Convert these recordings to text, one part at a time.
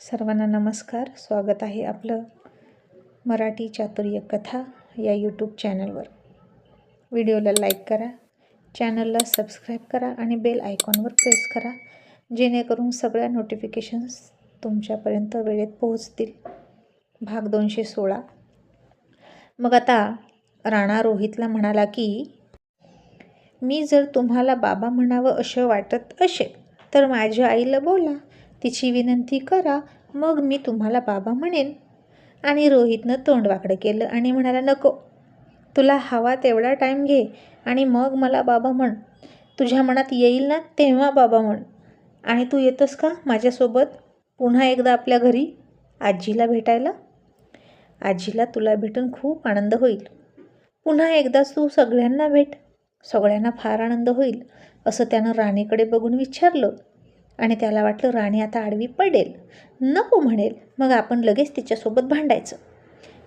सर्वांना नमस्कार. स्वागत आहे आपलं मराठी चातुर्य कथा या यूट्यूब चॅनलवर. व्हिडिओला लाईक करा, चॅनलला सबस्क्राईब करा आणि बेल आयकॉनवर प्रेस करा, जेणेकरून सगळ्या नोटिफिकेशन्स तुमच्यापर्यंत वेळेत पोहोचतील. भाग 216. मग आता राणा रोहितला म्हणाला की मी जर तुम्हाला बाबा म्हणावं असं वाटत असेल तर माझ्या आईला बोला, तिची विनंती करा, मग मी तुम्हाला बाबा म्हणेन. आणि रोहितनं तोंड वाकडं केलं आणि म्हणाला, नको, तुला हवा तेवढा टाईम घे आणि मग मला बाबा म्हण. तुझ्या मनात येईल ना तेव्हा बाबा म्हण. आणि तू येतोस का माझ्यासोबत पुन्हा एकदा आपल्या घरी आजीला भेटायला? आजीला तुला भेटून खूप आनंद होईल. पुन्हा एकदाच तू सगळ्यांना भेट, सगळ्यांना फार आनंद होईल, असं त्यानं राणीकडे बघून विचारलं. आणि त्याला वाटलं राणी आता आडवी पडेल, नको म्हणेल, मग आपण लगेच तिच्यासोबत भांडायचं.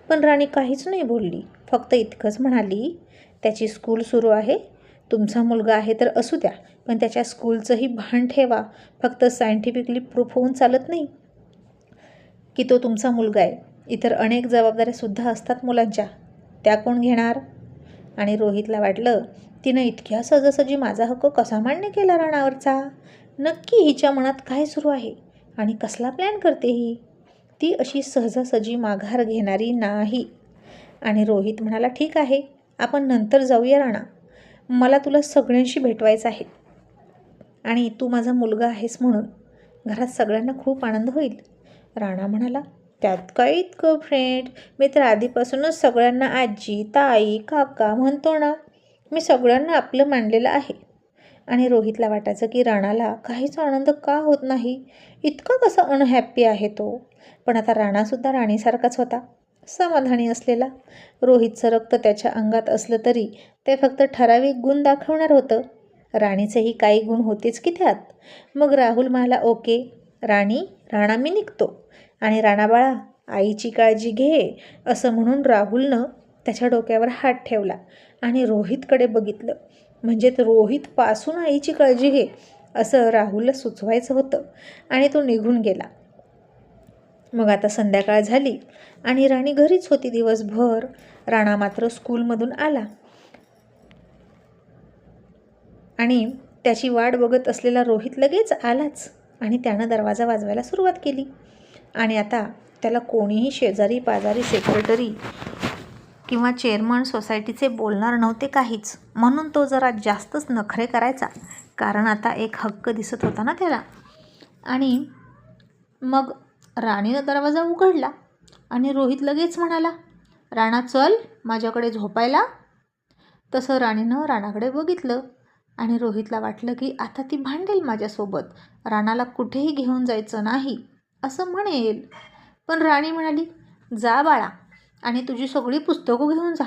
पण राणी काहीच नाही बोलली, फक्त इतकंच म्हणाली, त्याची स्कूल सुरू आहे, तुमचा मुलगा आहे तर असू द्या, पण त्याच्या स्कूलचंही भान ठेवा. फक्त सायंटिफिकली प्रूफ होऊन चालत नाही की तो तुमचा मुलगा आहे. इतर अनेक जबाबदाऱ्यासुद्धा असतात मुलांच्या, त्या कोण घेणार? आणि रोहितला वाटलं, तिनं इतक्या सहजासहजी माझा हक्क कसा मान्य केला राणावरचा? नक्की हिच्या मनात काय सुरू आहे आणि कसला प्लॅन करते ही? ती अशी सहजासहजी माघार घेणारी नाही. आणि रोहित म्हणाला, ठीक आहे, आपण नंतर जाऊया राणा, मला तुला सगळ्यांशी भेटवायचं आहे आणि तू माझा मुलगा आहेस म्हणून घरात सगळ्यांना खूप आनंद होईल. राणा म्हणाला, त्यात काय इतकं फ्रेंड, मी तर आधीपासूनच सगळ्यांना आजी, ताई, काका म्हणतो ना, मी सगळ्यांना आपलं मानलेलं आहे. आणि रोहितला वाटायचं की राणाला काहीच आनंद का होत नाही, इतका कसा अनहॅप्पी आहे तो. पण आता राणासुद्धा राणीसारखाच होता, समाधानी असलेला. रोहितचं रक्त त्याच्या अंगात असलं तरी ते फक्त ठराविक गुण दाखवणार होतं. राणीचेही काही गुण होतेच की त्यात. मग राहुल म्हणाला, ओके राणी, राणा मी निघतो. आणि राणा बाळा, आईची काळजी घे, असं म्हणून राहुलनं त्याच्या डोक्यावर हात ठेवला आणि रोहितकडे बघितलं. म्हणजे रोहितपासून आईची काळजी घे असं राहुलला सुचवायचं होतं आणि तो निघून गेला. मग आता संध्याकाळ झाली आणि राणी घरीच होती दिवसभर. राणा मात्र स्कूलमधून आला आणि त्याची वाट बघत असलेला रोहित लगेच आलाच आणि त्यानं दरवाजा वाजवायला सुरुवात केली. आणि आता त्याला कोणीही शेजारी पाजारी, सेक्रेटरी किंवा चेअरमन सोसायटीचे बोलणार नव्हते काहीच, म्हणून तो जरा जास्तच नखरे करायचा, कारण आता एक हक्क दिसत होता ना त्याला. आणि मग राणीनं दरवाजा उघडला आणि रोहित लगेच म्हणाला, राणा चल माझ्याकडे झोपायला. तसं राणीनं राणाकडे बघितलं आणि रोहितला वाटलं की आता ती भांडेल माझ्यासोबत, राणाला कुठेही घेऊन जायचं नाही असं म्हणेल. पण राणी म्हणाली, जा बाळा आणि तुझी सगळी पुस्तकं घेऊन जा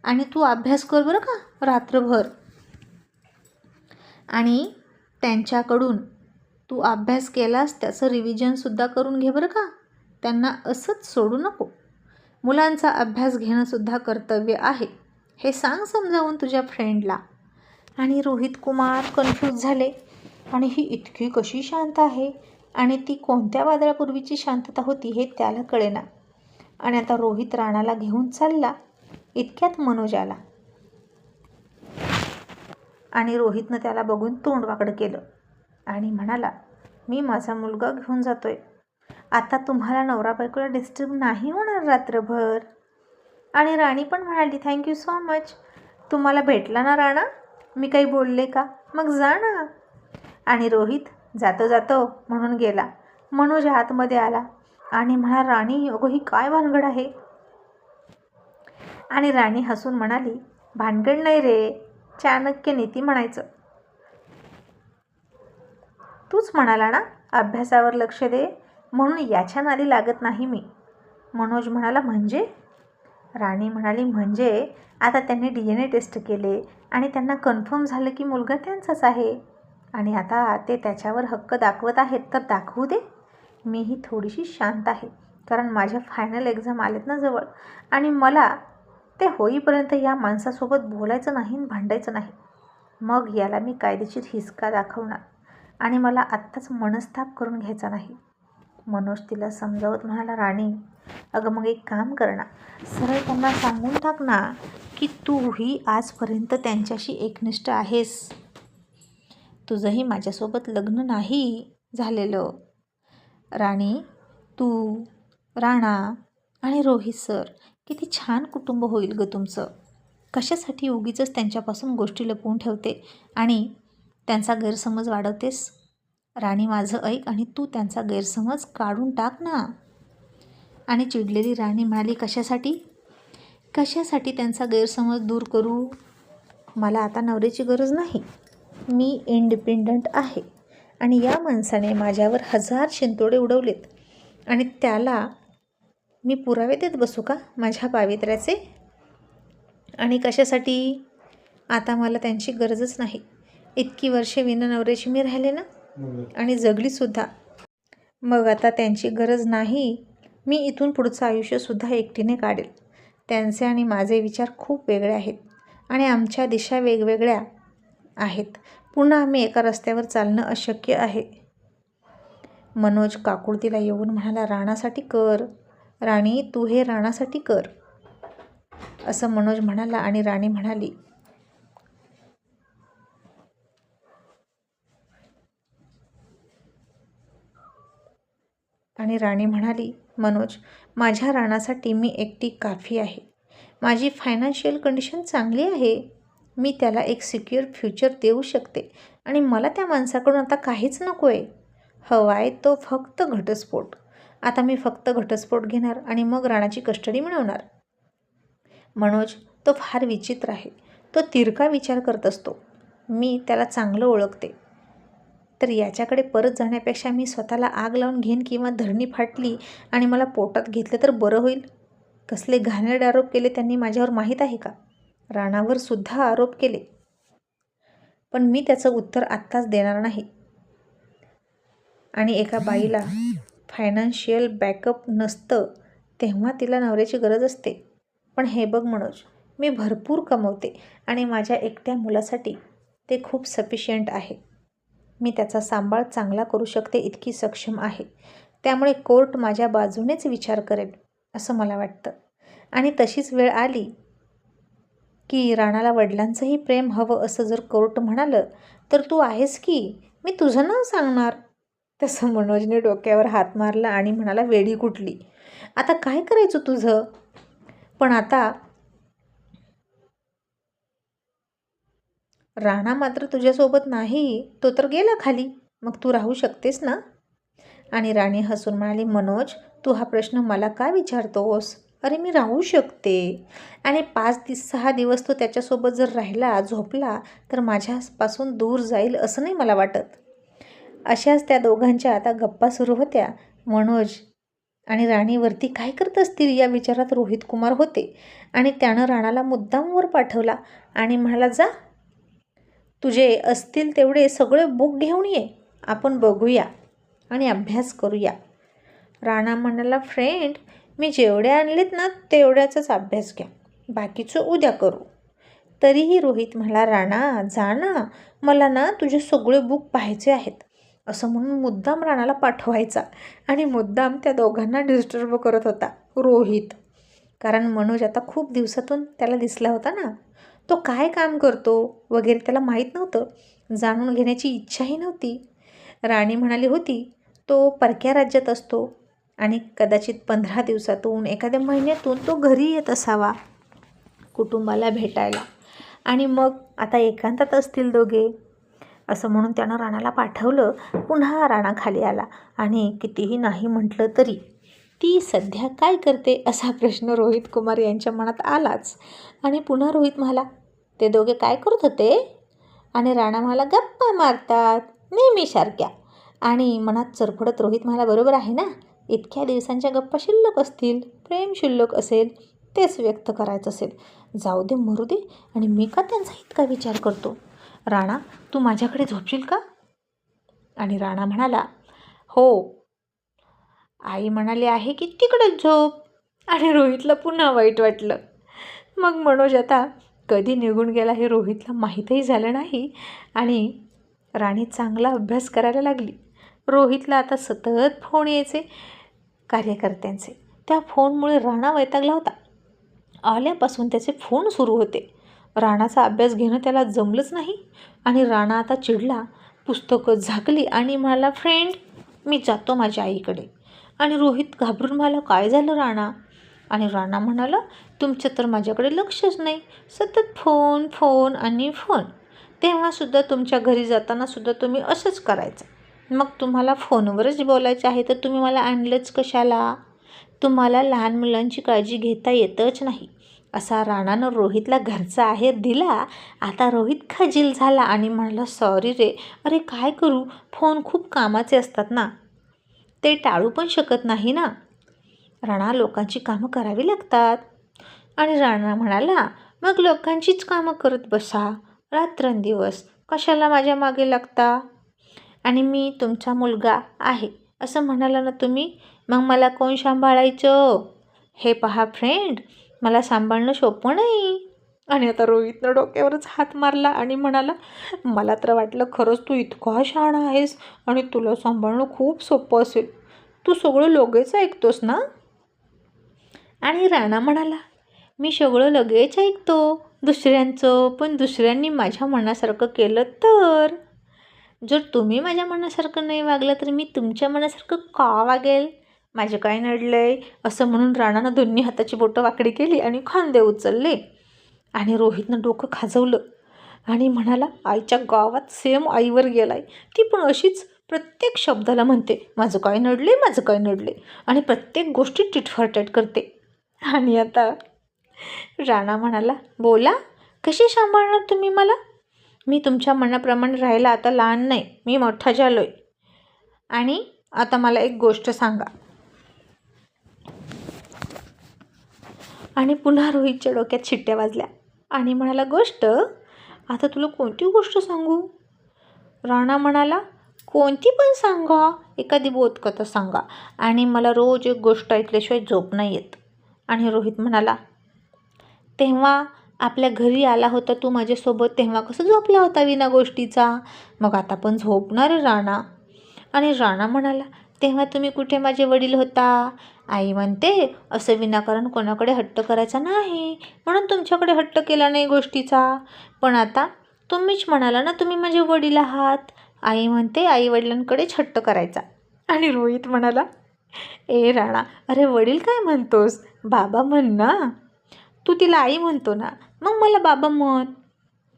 आणि तू अभ्यास कर बरं का रात्रभर. आणि त्यांच्याकडून तू अभ्यास केलास त्याचं रिव्हिजनसुद्धा करून घे बरं का, त्यांना असंच सोडू नको. मुलांचा अभ्यास घेणंसुद्धा कर्तव्य आहे, हे सांग समजावून तुझ्या फ्रेंडला. आणि रोहित कुमार कन्फ्यूज झाले, आणि ही इतकी कशी शांत आहे आणि ती कोणत्या वादळापूर्वीची शांतता होती हे त्याला कळेना. आणि आता रोहित राणाला घेऊन चालला, इतक्यात मनोज आला आणि रोहितनं त्याला बघून तोंड वाकडं केलं आणि म्हणाला, मी माझा मुलगा घेऊन जातोय, आता तुम्हाला नवरा बायकोला डिस्टर्ब नाही होणार रात्रभर. आणि राणी पण म्हणाली, थँक्यू सो मच, तुम्हाला भेटला ना राणा, मी काही बोलले का, मग जा ना. आणि रोहित जातो जातो म्हणून गेला. मनोज आतमध्ये आला आणि म्हणाला, राणी अगं ही काय भानगड आहे? आणि राणी हसून म्हणाली, भानगड नाही रे, चाणक्य नीती म्हणायचं. तूच म्हणाला ना अभ्यासावर लक्ष दे, म्हणून याच्या नादी लागत नाही मी. मनोज म्हणाला, म्हणजे? राणी म्हणाली, म्हणजे आता त्यांनी DNA टेस्ट केले आणि त्यांना कन्फर्म झालं की मुलगा त्यांचाच आहे आणि आता ते त्याच्यावर हक्क दाखवत आहेत, तर दाखवू दे. मीही थोडीशी शांत आहे, कारण माझ्या फायनल एक्झाम आलेत ना जवळ, आणि मला ते होईपर्यंत या माणसासोबत बोलायचं नाही, भांडायचं नाही. मग याला मी कायदेशीर हिसका दाखवणार आणि मला आत्ताच मनस्ताप करून घ्यायचा नाही. मनोज तिला समजावत म्हणाला, राणी अगं मग एक काम कर ना, सरळ त्यांना सांगून टाक ना की तूही आजपर्यंत त्यांच्याशी एकनिष्ठ आहेस. तुझंही माझ्यासोबत लग्न नाही झालेलं. राणी, तू, राणा आणि रोहित सर, किती छान कुटुंब होईल ग तुमचं. कशासाठी उगीचच त्यांच्यापासून गोष्टी लपवून ठेवते आणि त्यांचा गैरसमज वाढवतेस. राणी माझं ऐक आणि तू त्यांचा गैरसमज काढून टाक ना. आणि चिडलेली राणी म्हणाली, कशासाठी त्यांचा गैरसमज दूर करू. मला आता नवऱ्याची गरज नाही. मी इंडिपेंडंट आहे आणि या माणसाने माझ्यावर 1000 शिंतोडे उडवलेत आणि त्याला मी पुरावे देत बसू का माझ्या पावित्र्याचे. आणि कशासाठी. आता मला त्यांची गरजच नाही. इतकी वर्षे विना नवऱ्याची मी राहिले ना आणि जगलीसुद्धा. मग आता त्यांची गरज नाही. मी इथून पुढचं आयुष्यसुद्धा एकटीने काढेल. त्यांचे आणि माझे विचार खूप वेगळे आहेत आणि आमच्या दिशा वेगवेगळ्या आहेत. पुन्हा आम्ही एका रस्त्यावर चालणं अशक्य आहे. मनोज काकुळतीला येऊन म्हणाला, राणासाठी कर. राणी, तू हे राणासाठी कर, असं मनोज म्हणाला. आणि राणी म्हणाली, मनोज, माझ्या राणासाठी मी एकटी काफी आहे. माझी फायनान्शियल कंडिशन चांगली आहे. मी त्याला एक सिक्युअर फ्युचर देऊ शकते आणि मला त्या माणसाकडून आता काहीच नको आहे. हवा आहे तो फक्त घटस्फोट. आता मी फक्त घटस्फोट घेणार आणि मग राणाची कस्टडी मिळवणार. मनोज, तो फार विचित्र आहे. तो तिरका विचार करत असतो. मी त्याला चांगलं ओळखते. तर याच्याकडे परत जाण्यापेक्षा मी स्वतःला आग लावून घेईन किंवा धरणी फाटली आणि मला पोटात घेतलं तर बरं होईल. कसले घाणेरडे आरोप केले त्यांनी माझ्यावर माहीत आहे का. राणावर सुद्धा आरोप केले. पण मी त्याचं उत्तर आत्ताच देणार नाही. आणि एका बाईला फायनान्शियल बॅकअप नसतं तेव्हा तिला नवऱ्याची गरज असते. पण हे बघ मनोज, मी भरपूर कमवते आणि माझ्या एकट्या मुलासाठी ते खूप सफिशियंट आहे. मी त्याचा सांभाळ चांगला करू शकते इतकी सक्षम आहे. त्यामुळे कोर्ट माझ्या बाजूनेच विचार करेल असं मला वाटतं. आणि तशीच वेळ आली की राणाला वडिलांचंही प्रेम हवं असं जर कोर्ट म्हणालं तर तू आहेस की मी तुझं नाव सांगणार. तसं मनोजने डोक्यावर हात मारला आणि म्हणाला, वेडी कुठली. आता काय करायचं तुझं. पण आता राणा मात्र तुझ्यासोबत नाही. तो तर गेला खाली. मग तू राहू शकतेस ना. आणि राणी हसून म्हणाली, मनोज, तू हा प्रश्न मला का विचारतोस. अरे मी राहू शकते. आणि 5-6 दिवस तो त्याच्यासोबत जर राहिला, झोपला तर माझ्यापासून दूर जाईल असं नाही मला वाटत. अशाच त्या दोघांच्या आता गप्पा सुरू होत्या. मनोज आणि राणीवरती काय करत असतील या विचारात रोहित कुमार होते. आणि त्यानं राणाला मुद्दाम वर पाठवला आणि म्हणाला, जा तुझे असतील तेवढे सगळे बुक घेऊन ये, आपण बघूया आणि अभ्यास करूया. राणा म्हणाला, फ्रेंड, मी जेवढे आणलेत ना तेवढ्याचाच अभ्यास घ्या, बाकीचं उद्या करू. तरीही रोहित म्हणाला, राणा जा ना, मला ना तुझे सगळे बुक पाहायचे आहेत, असं म्हणून मुद्दाम राणाला पाठवायचा. आणि मुद्दाम त्या दोघांना डिस्टर्ब करत होता रोहित. कारण मनोज आता खूप दिवसातून त्याला दिसला होता ना. तो काय काम करतो वगैरे त्याला माहीत नव्हतं. जाणून घेण्याची इच्छाही नव्हती. राणी म्हणाली होती तो परक्या राज्यात असतो आणि कदाचित 15 दिवसातून एखाद्या महिन्यातून तो घरी येत असावा कुटुंबाला भेटायला. आणि मग आता एकांतात असतील दोघे, असं म्हणून त्यानं राणाला पाठवलं. पुन्हा राणा खाली आला आणि कितीही नाही म्हटलं तरी ती सध्या काय करते असा प्रश्न रोहित कुमार यांच्या मनात आलाच. आणि पुन्हा रोहित म्हणाला, ते दोघे काय करत होते. आणि राणा म्हणाला, गप्पा मारतात नेहमीसारख्या. आणि मनात चरफडत रोहित म्हणाला, बरोबर आहे ना, इतक्या दिवसांच्या गप्पा शिल्लक असतील, प्रेम शिल्लक असेल, तेच व्यक्त करायचं असेल. जाऊ दे, मरू दे, आणि मी का त्यांचा इतका विचार करतो. राणा, तू माझ्याकडे झोपशील का. आणि राणा म्हणाला, हो. आई म्हणाली आहे की तिकडेच झोप. आणि रोहितला पुन्हा वाईट वाटलं. मग मनोज आता कधी निघून गेला हे रोहितला माहीतही झालं नाही. आणि राणी चांगला अभ्यास करायला लागली. रोहितला आता सतत फोन यायचे कार्यकर्त्यांचे. त्या फोनमुळे राणा वैतागला होता. आल्यापासून त्याचे फोन सुरू होते. राणाचा अभ्यास घेणं त्याला जमलंच नाही आणि राणा आता चिडला. पुस्तकं झाकली आणि म्हणाला, फ्रेंड मी जातो माझ्या आईकडे. आणि रोहित घाबरून म्हणाला, काय झालं राणा? आणि राणा म्हणाला, तुमचं तर माझ्याकडे लक्षच नाही, सतत फोन फोन आणि फोन. तेव्हासुद्धा तुमच्या घरी जातानासुद्धा तुम्ही असंच करायचं. मग तुम्हाला फोनवरच बोलायचं आहे तर तुम्ही मला आणलंच कशाला? तुम्हाला लहान मुलांची काळजी घेता येतच नाही. असा राणानं रोहितला घरचा आहेर दिला. आता रोहित खजील झाला आणि म्हणाला, सॉरी रे, अरे काय करू, फोन खूप कामाचे असतात ना, ते टाळू पण शकत नाही ना. राणा, लोकांची कामं करावी लागतात. आणि राणा म्हणाला, मग लोकांचीच कामं करत बसा रात्रंदिवस, कशाला माझ्या मागे लागता? आणि मी तुमचा मुलगा आहे असं म्हणाला ना तुम्ही, मग मला कोण सांभाळायचं? हे पहा फ्रेंड, मला सांभाळणं सोपं नाही. आणि आता रोहितनं डोक्यावरच हात मारला आणि म्हणाला, मला तर वाटलं खरंच तू इतका शहाणा आहेस आणि तुला सांभाळणं खूप सोपं असेल. तू सगळं लगेच ऐकतोस ना? आणि राणा म्हणाला, मी सगळं लगेच ऐकतो दुसऱ्यांचं, पण दुसऱ्यांनी माझ्या मनासारखं केलं तर? जर तुम्ही माझ्या मनासारखं नाही वागलं तर मी तुमच्या मनासारखं का वागेल? माझं काय नडलं आहे? असं म्हणून राणानं दोन्ही हाताची बोटं वाकडी केली आणि खांदे उचलले. आणि रोहितनं डोकं खाजवलं आणि म्हणाला, आईच्या गावात सेम आईवर गेलाय. ती पण अशीच प्रत्येक शब्दाला म्हणते, माझं काय नडले, माझं काय नडले, आणि प्रत्येक गोष्टी टिटफाटट करते. आणि आता राणा म्हणाला, बोला, कशी सांभाळणार तुम्ही मला? मी तुमच्या मनाप्रमाणे राहायला आता लहान नाही, मी मोठा झालो आहे. आणि आता मला एक गोष्ट सांगा. आणि पुन्हा रोहितच्या डोक्यात शिट्ट्या वाजल्या आणि म्हणाला, गोष्ट? आता तुला कोणती गोष्ट सांगू? राणा म्हणाला, कोणती पण सांगा, एखादी बोधकथा सांगा, आणि मला रोज एक गोष्ट ऐकल्याशिवाय झोप नाही येत. आणि रोहित म्हणाला, तेव्हा आपल्या घरी आला होता तू माझ्यासोबत, तेव्हा कसं झोपला होता विना गोष्टीचा? मग आता पण झोपणार राणा? आणि राणा म्हणाला, तेव्हा तुम्ही कुठे माझे वडील होता? आई म्हणते असं विनाकारण कोणाकडे हट्ट करायचा नाही, म्हणून तुमच्याकडे हट्ट केला नाही गोष्टीचा. पण आता तुम्हीच म्हणाला ना तुम्ही माझे वडील आहात. आई म्हणते आईवडिलांकडेच हट्ट करायचा. आणि रोहित म्हणाला, ए राणा, अरे वडील काय म्हणतोस, बाबा म्हण ना. तू तिला आई म्हणतो ना, मग मला बाबा म्हण.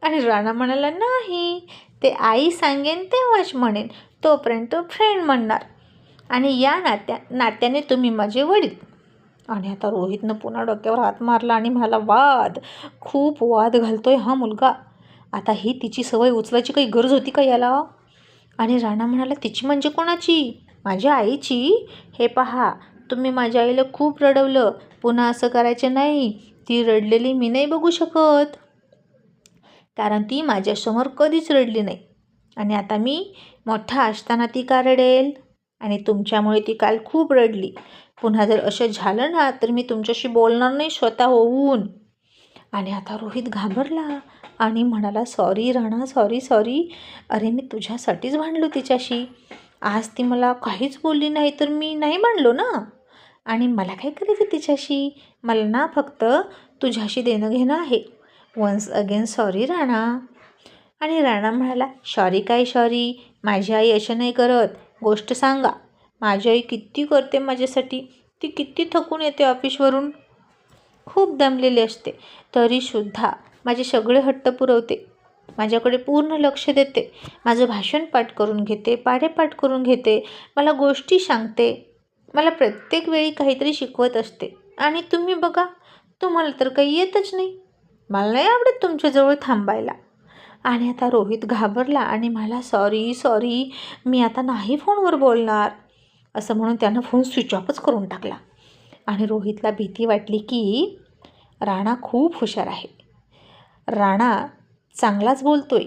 आणि राणा म्हणाला, नाही, ते आई सांगेन तेव्हाच म्हणेन, तोपर्यंत फ्रेंड म्हणणार, आणि या नात्याने तुम्ही माझे वडील. आणि आता रोहितनं पुन्हा डोक्यावर हात मारला आणि म्हणाला, वाद, खूप वाद घालतोय हा मुलगा. आता ही तिची सवय उचलायची काही गरज होती का याला? आणि राणा म्हणाला, तिची म्हणजे कोणाची? माझ्या आईची. हे पहा, तुम्ही माझ्या आईला खूप रडवलं, पुन्हा असं करायचं नाही. ती रडलेली मी नाही बघू शकत, कारण ती माझ्यासमोर कधीच रडली नाही. आणि आता मी मोठा असताना ती का रडेल? आणि तुमच्यामुळे ती काल खूप रडली. पुन्हा जर असं झालं ना तर मी तुमच्याशी बोलणार नाही स्वतः होऊन. आणि आता रोहित घाबरला आणि म्हणाला, सॉरी राणा, सॉरी सॉरी, अरे मी तुझ्यासाठीच भांडलो तिच्याशी. आज ती मला काहीच बोलली नाही तर मी नाही भांडलो ना, आणि मला काय करायचं तिच्याशी? मला ना फक्त तुझ्याशी देणं घेणं आहे. Once again sorry Rana. आणि राणा म्हणाला, सॉरी काय सॉरी, माझी आई अशा नाही करत, गोष्ट सांगा. माझी आई किती करते माझ्यासाठी, ती किती थकून येते ऑफिसवरून, खूप दमलेली असते, तरीसुद्धा माझे सगळे हट्ट पुरवते, माझ्याकडे पूर्ण लक्ष देते, माझं भाषण पाठ करून घेते, पाढेपाठ करून घेते, मला गोष्टी सांगते, मला प्रत्येक वेळी काहीतरी शिकवत असते. आणि तुम्ही बघा, तुम्हाला तर काही येतच नाही. मला नाही आवडत तुमच्याजवळ थांबायला. आणि आता रोहित घाबरला आणि मला, सॉरी सॉरी, मी आता नाही फोनवर बोलणार, असं म्हणून त्यानं फोन स्विच ऑफच करून टाकला. आणि रोहितला भीती वाटली की राणा खूप हुशार आहे, राणा चांगलाच बोलतोय.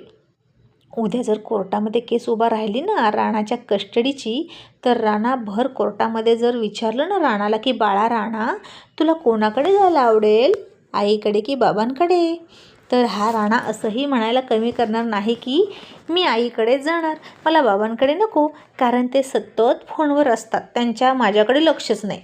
उद्या जर कोर्टामध्ये केस उभा राहिली ना राणाच्या कस्टडीची, तर राणा भर कोर्टामध्ये जर विचारलं ना राणाला की बाळा राणा, तुला कोणाकडे जायला आवडेल, आईकडे की बाबांकडे, तर हा राणा असंही म्हणायला कमी करणार नाही की मी आईकडे जाणार, मला बाबांकडे नको, कारण ते सतत फोनवर असतात, त्यांच्या माझ्याकडे लक्षच नाही.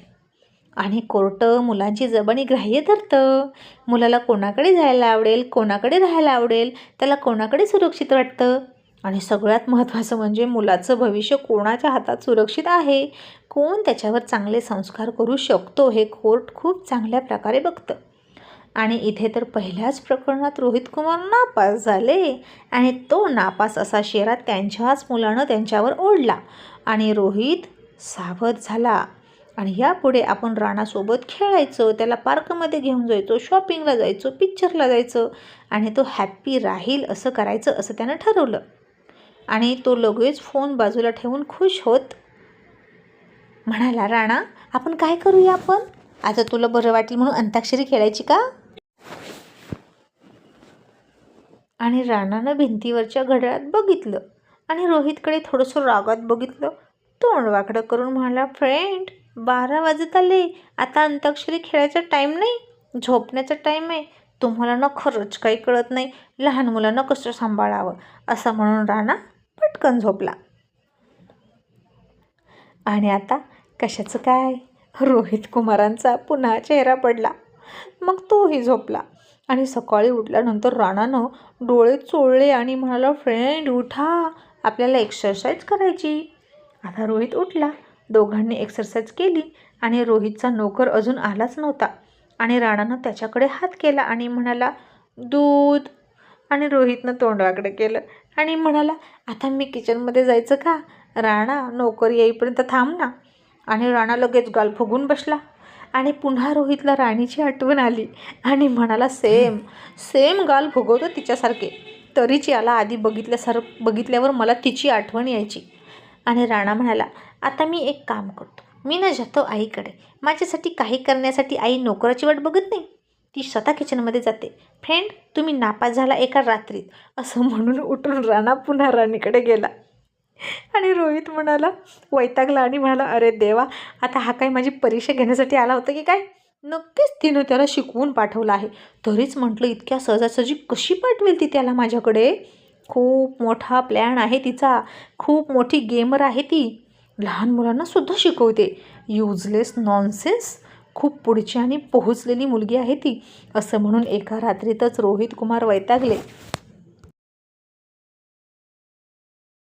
आणि कोर्ट मुलांची जबानी ग्राह्य धरतं. मुलाला कोणाकडे जायला आवडेल, कोणाकडे राहायला आवडेल, त्याला कोणाकडे सुरक्षित वाटतं. आणि सगळ्यात महत्त्वाचं म्हणजे मुलाचं भविष्य कोणाच्या हातात सुरक्षित आहे, कोण त्याच्यावर चांगले संस्कार करू शकतो, हे कोर्ट खूप चांगल्या प्रकारे बघतं. आणि इथे तर पहिल्याच प्रकरणात रोहित कुमार नापास झाले आणि तो नापास असा शेरा त्यांच्याच मुलानं त्यांच्यावर ओढला आणि रोहित सावध झाला. आणि यापुढे आपण राणासोबत खेळायचं, त्याला पार्कमध्ये घेऊन जायचो, शॉपिंगला जायचो, पिक्चरला जायचं आणि तो हॅप्पी राहील असं करायचं असं त्यानं ठरवलं. आणि तो लगेच फोन बाजूला ठेवून खुश होत म्हणाला, राणा आपण काय करूया, आपण आता तुला बरं वाटेल म्हणून अंताक्षरी खेळायची का? आणि राणानं भिंतीवरच्या घड्याळात बघितलं आणि रोहितकडे थोडंसं रागात बघितलं. तोंड वाकडं करून म्हणाला, फ्रेंड 12 वाजत आले, आता अंताक्षरी खेळायचा टाईम नाही, झोपण्याचा टाईम आहे. तुम्हाला ना खरंच काही कळत नाही, लहान मुलांना कसं सांभाळावं. असं म्हणून राणा पटकन झोपला. आणि आता कशाचं काय, रोहित कुमारांचा पुन्हा चेहरा पडला. मग तोही झोपला. आणि सकाळी उठल्यानंतर राणानं डोळे चोळले आणि म्हणाला, फ्रेंड उठा, आपल्याला एक्सरसाइज करायची. आता रोहित उठला. दोघांनी एक्सरसाइज केली आणि रोहितचा नोकर अजून आलाच नव्हता. आणि राणानं त्याच्याकडे हात केला आणि म्हणाला, दूध. आणि रोहितनं तोंड वाकडं केलं आणि म्हणाला, आता मी किचनमध्ये जायचं का? राणा नोकर येईपर्यंत थांब ना. आणि राणा लगेच गाल फुगून बसला. आणि पुन्हा रोहितला राणीची आठवण आली आणि म्हणाला, सेम गाल फुगवतो तिच्यासारखे. तरीच याला आधी बघितल्यावर मला तिची आठवण यायची. आणि राणा म्हणाला, आता मी एक काम करतो, मी ना जातो आईकडे. माझ्यासाठी काही करण्यासाठी आई नोकराची वाट बघत नाही, ती स्वतः किचनमध्ये जाते. फ्रेंड तुम्ही नापास झाला एका रात्रीत. असं म्हणून उठून राणा पुन्हा राणीकडे गेला. आणि रोहित म्हणाला, वैतागला आणि म्हणाला, अरे देवा, आता हा काय माझी परीक्षा घेण्यासाठी आला होता की काय? नक्कीच तिनं त्याला शिकवून पाठवलं आहे. तरीच म्हटलं, इतक्या सहजासहजी कशी पाठवेल ती त्याला माझ्याकडे? खूप मोठा प्लॅन आहे तिचा, खूप मोठी गेमर आहे ती, लहान मुलांनासुद्धा शिकवते. युजलेस नॉनसेन्स, खूप पुढची आणि पोहोचलेली मुलगी आहे ती. असं म्हणून एका रात्रीतच रोहित कुमार वैतागले.